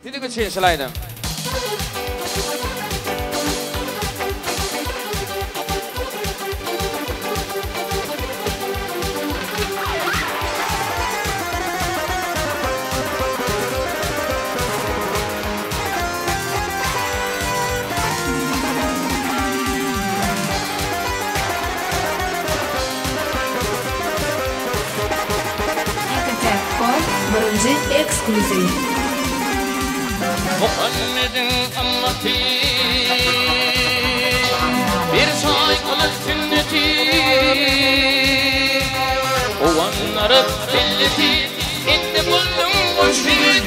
Didi geçeşelaydım. Birinci ekskluziv. Muhammed'in ammati bir sayfalık sünneti Ovanları billeti indi buldum bu şiir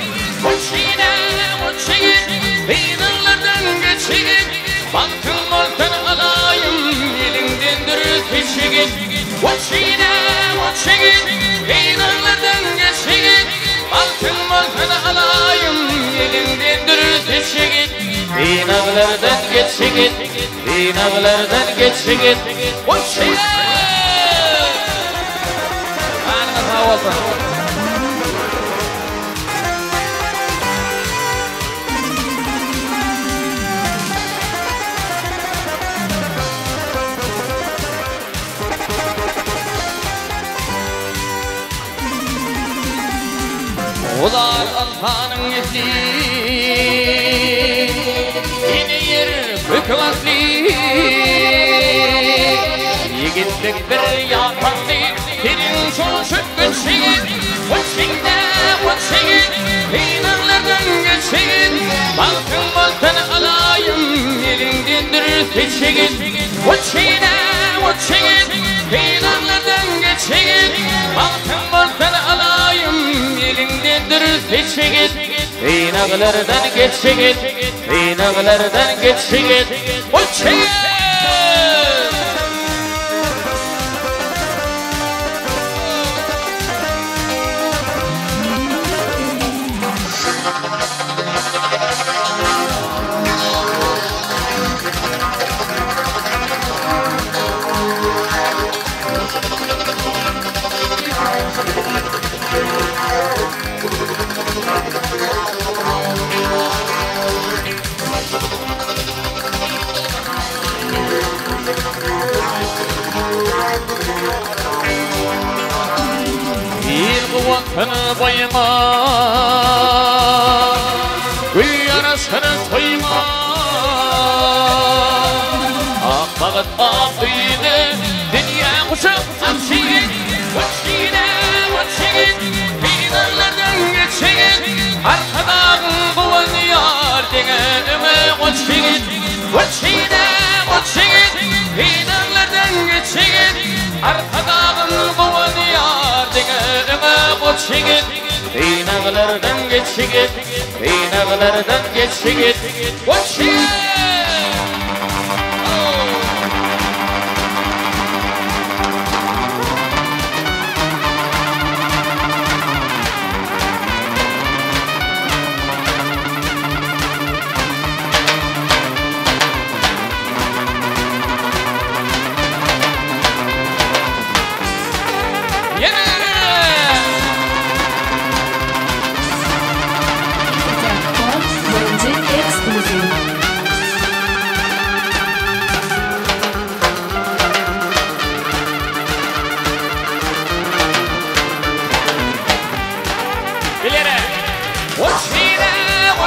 Beynalardan geçir Baktım ortan alayım Elinden dürüst peşigin Bu şiir Beynalardan geçir Baktım ortan alayım Elinden dürüst peşigin Beynalardan geçir Beynalardan geçir Bu şiir Anına sağ olsun. Ular altanın yeti Yine yer bükvatli Yigitlik bir yapanlı Terin çoğuşup geçin Uçşin Peynarlardan geçin Balkın balkın alayım Elinden dürüst peşin Uçşin Peynarlardan geçin Balkın balkın alayım Elinden dürüst peşin Peynarlardan geçin Peynarlardan geçin Uçşin Kuvvetini boyama Gül yarasını soyma Akbağıt ağzıydı Dünya kuşak samşiğin Uçşiğin Peynarlardan geçin Arkadan kuvan yar Deneme uçşiğin Peynarlardan geçin Arkadan kuvan yar Deneme uçşiğin Peynarlardan geçin Peynarlardan geçin Uçşiğin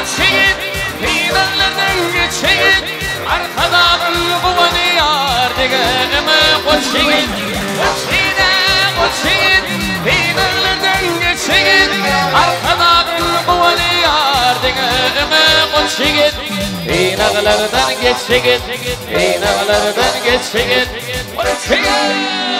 Uçşiğin Peynarlardan geçin Arkadan kuvan yar Deneme uçşiğin Peynarlardan geçin Arkadan kuvan yar Deneme uçşiğin Peynarlardan geçin Peynarlardan geçin Uçşiğin